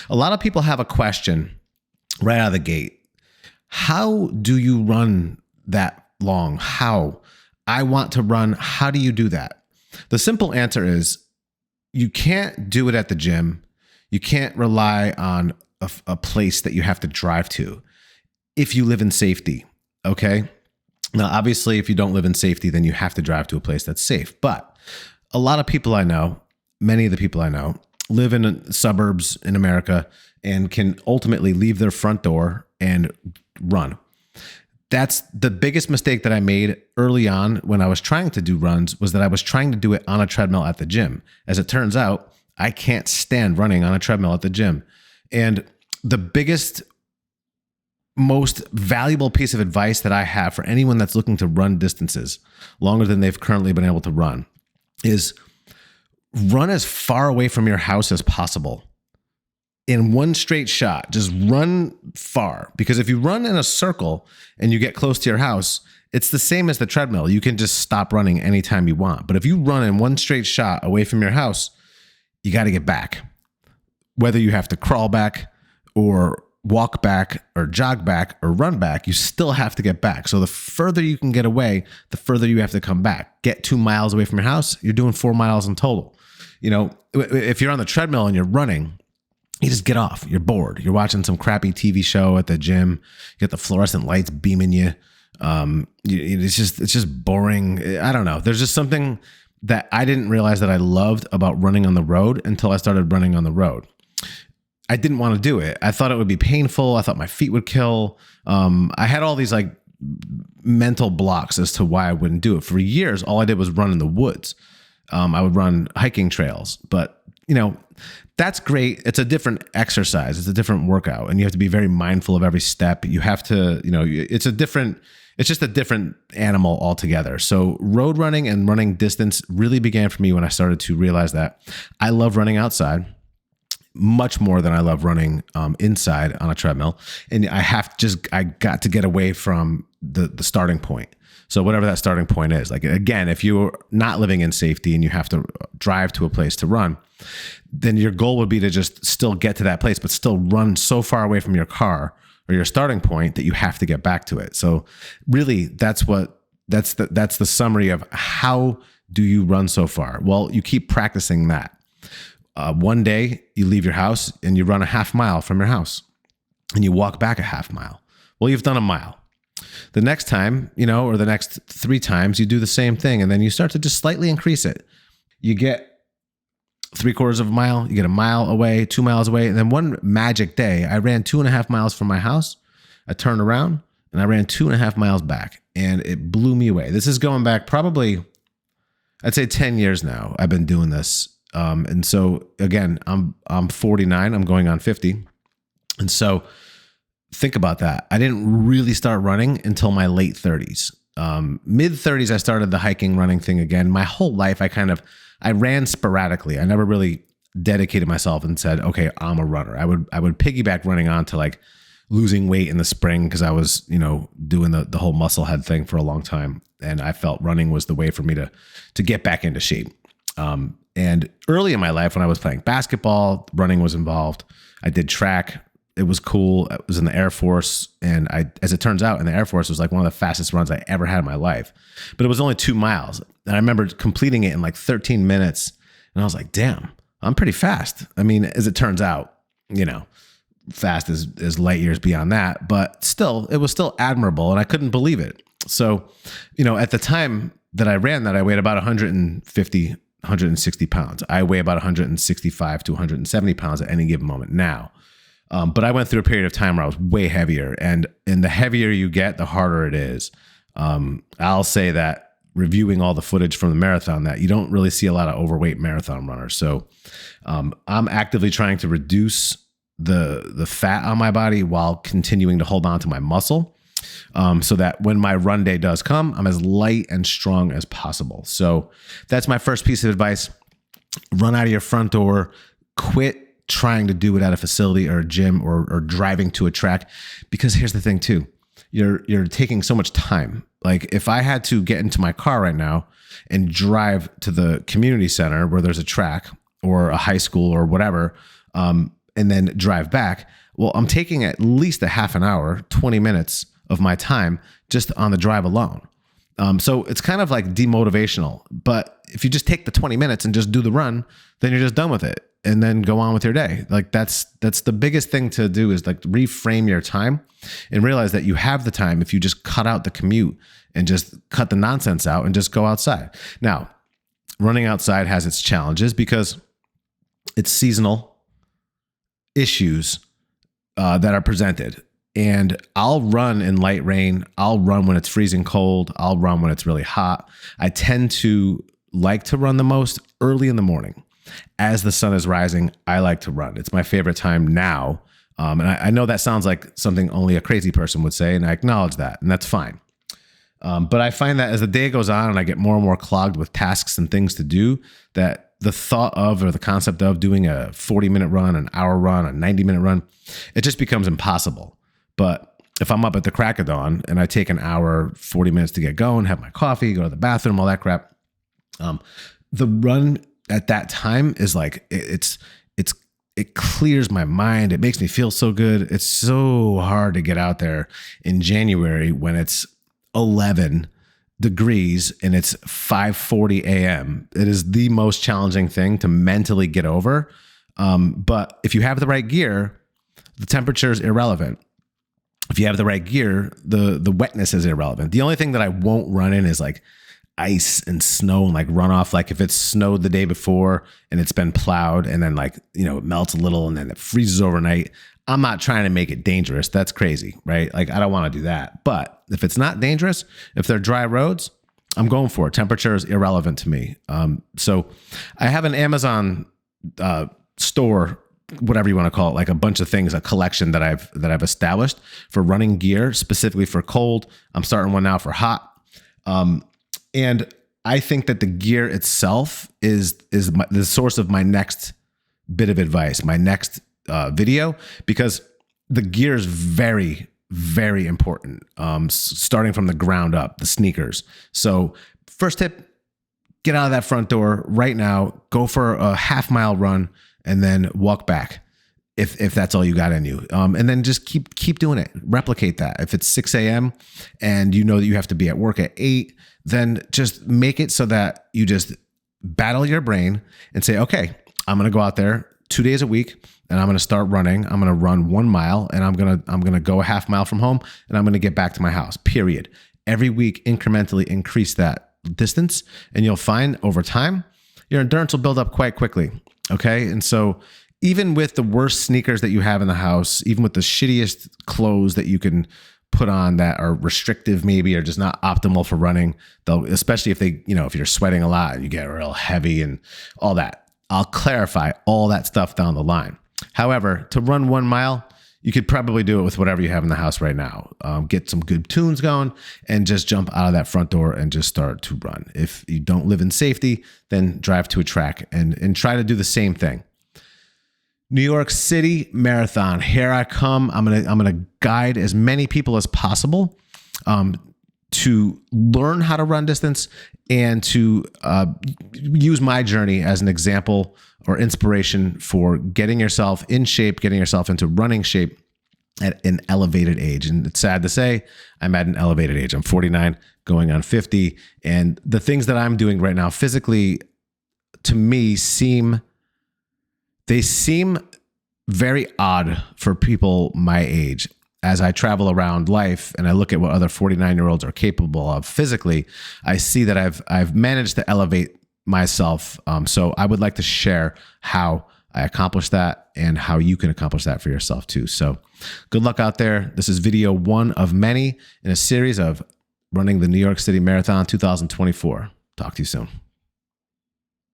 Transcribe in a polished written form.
A lot of people have a question right out of the gate. How do you run that long? How? I want to run. How do you do that? The simple answer is you can't do it at the gym. You can't rely on a place that you have to drive to if you live in safety. Okay. Now, obviously, if you don't live in safety, then you have to drive to a place that's safe. But a lot of people I know, many of the people I know, live in suburbs in America and can ultimately leave their front door and run. That's the biggest mistake that I made early on when I was trying to do runs, was that I was trying to do it on a treadmill at the gym. As it turns out, I can't stand running on a treadmill at the gym. And the biggest, most valuable piece of advice that I have for anyone that's looking to run distances longer than they've currently been able to run is run as far away from your house as possible. In one straight shot, just run far. Because if you run in a circle and you get close to your house, it's the same as the treadmill. You can just stop running anytime you want. But if you run in one straight shot away from your house, you got to get back. Whether you have to crawl back or walk back or jog back or run back, you still have to get back. So the further you can get away, the further you have to come back. Get 2 miles away from your house, you're doing 4 miles in total. You know, if you're on the treadmill and you're running, you just get off. You're bored. You're watching some crappy TV show at the gym. You get the fluorescent lights beaming you. It's just boring. I don't know. There's just something that I didn't realize that I loved about running on the road until I started running on the road. I didn't want to do it. I thought it would be painful. I thought my feet would kill. I had all these like mental blocks as to why I wouldn't do it. For years, all I did was run in the woods. I would run hiking trails, but you know, that's great. It's a different exercise. It's a different workout, and you have to be very mindful of every step. You have to, you know, it's just a different animal altogether. So road running and running distance really began for me when I started to realize that I love running outside much more than I love running inside on a treadmill. And I got to get away from the starting point. So whatever that starting point is, like, again, if you're not living in safety and you have to drive to a place to run, then your goal would be to just still get to that place, but still run so far away from your car or your starting point that you have to get back to it. So really that's the summary of how do you run so far? Well, you keep practicing that. One day you leave your house and you run a half mile from your house and you walk back a half mile. Well, you've done a mile. The next time, you know, or the next 3 times, you do the same thing. And then you start to just slightly increase it. You get 3/4 of a mile, you get a mile away, 2 miles away. And then one magic day, I ran 2.5 miles from my house. I turned around and I ran 2.5 miles back, and it blew me away. This is going back probably, I'd say 10 years now. I've been doing this. And so again, I'm 49, I'm going on 50. And so think about that. I didn't really start running until my late 30s. Mid 30s, I started the hiking running thing again. My whole life, I ran sporadically. I never really dedicated myself and said, okay, I'm a runner. I would piggyback running on to like losing weight in the spring, because I was, you know, doing the whole muscle head thing for a long time. And I felt running was the way for me to get back into shape. And early in my life, when I was playing basketball, running was involved. I did track. It was cool. I was in the Air Force. And as it turns out, in the Air Force, it was like one of the fastest runs I ever had in my life. But it was only 2 miles. And I remember completing it in like 13 minutes. And I was like, damn, I'm pretty fast. I mean, as it turns out, you know, fast is light years beyond that. But still, it was still admirable. And I couldn't believe it. So, you know, at the time that I ran that, I weighed about 160 pounds. I weigh about 165 to 170 pounds at any given moment now. But I went through a period of time where I was way heavier, and the heavier you get, the harder it is. I'll say that reviewing all the footage from the marathon, that you don't really see a lot of overweight marathon runners. So I'm actively trying to reduce the fat on my body while continuing to hold on to my muscle, so that when my run day does come, I'm as light and strong as possible. So that's my first piece of advice. Run out of your front door. Quit trying to do it at a facility or a gym or driving to a track, because here's the thing too. You're taking so much time. Like if I had to get into my car right now and drive to the community center where there's a track or a high school or whatever, and then drive back. Well, I'm taking at least a half an hour, 20 minutes of my time just on the drive alone. So it's kind of like demotivational, but if you just take the 20 minutes and just do the run, then you're just done with it and then go on with your day. Like that's the biggest thing to do, is like reframe your time and realize that you have the time if you just cut out the commute and just cut the nonsense out and just go outside. Now, running outside has its challenges because it's seasonal issues that are presented. And I'll run in light rain. I'll run when it's freezing cold. I'll run when it's really hot. I tend to like to run the most early in the morning. As the sun is rising, I like to run. It's my favorite time now. And I know that sounds like something only a crazy person would say, and I acknowledge that, and that's fine. But I find that as the day goes on and I get more and more clogged with tasks and things to do, that the thought of or the concept of doing a 40-minute run, an hour run, a 90-minute run, it just becomes impossible. But if I'm up at the crack of dawn and I take an hour, 40 minutes to get going, have my coffee, go to the bathroom, all that crap, the run at that time is like, it clears my mind. It makes me feel so good. It's so hard to get out there in January when it's 11 degrees and it's 5:40 a.m. It is the most challenging thing to mentally get over. But if you have the right gear, the temperature is irrelevant. If you have the right gear, the wetness is irrelevant. The only thing that I won't run in is like ice and snow and like runoff. Like if it's snowed the day before and it's been plowed and then like, it melts a little and then it freezes overnight, I'm not trying to make it dangerous. That's crazy, right? Like I don't want to do that. But if it's not dangerous, if they're dry roads, I'm going for it. Temperature is irrelevant to me. So I have an Amazon store, whatever you want to call it, like a bunch of things, a collection that I've established for running gear, specifically for cold. I'm starting one now for hot. And I think that the gear itself is the source of my next bit of advice, my next video, because the gear is very, very important. Starting from the ground up, the sneakers. So first tip, get out of that front door right now, go for a half-mile run, and then walk back if that's all you got in you. And then just keep doing it. Replicate that. If it's 6 a.m. and you know that you have to be at work at 8, then just make it so that you just battle your brain and say, okay, I'm going to go out there 2 days a week and I'm going to start running. I'm going to run 1 mile and I'm going to go a half mile from home and I'm going to get back to my house, period. Every week, incrementally increase that distance and you'll find over time, your endurance will build up quite quickly. Okay. And so even with the worst sneakers that you have in the house, even with the shittiest clothes that you can put on that are restrictive maybe or just not optimal for running, they'll, especially if they, if you're sweating a lot and you get real heavy and all that, I'll clarify all that stuff down the line. However, to run 1 mile, you could probably do it with whatever you have in the house right now. Get some good tunes going and just jump out of that front door and just start to run. If you don't live in safety, then drive to a track and try to do the same thing. New York City Marathon. Here I come. I'm gonna guide as many people as possible to learn how to run distance and to use my journey as an example or inspiration for getting yourself in shape, getting yourself into running shape at an elevated age. And it's sad to say, I'm at an elevated age. I'm 49, going on 50. And the things that I'm doing right now physically, to me, seem very odd for people my age. As I travel around life and I look at what other 49-year-olds are capable of physically, I see that I've managed to elevate myself. So I would like to share how I accomplished that and how you can accomplish that for yourself too. So good luck out there. This is video 1 of many in a series of running the New York City Marathon 2024. Talk to you soon.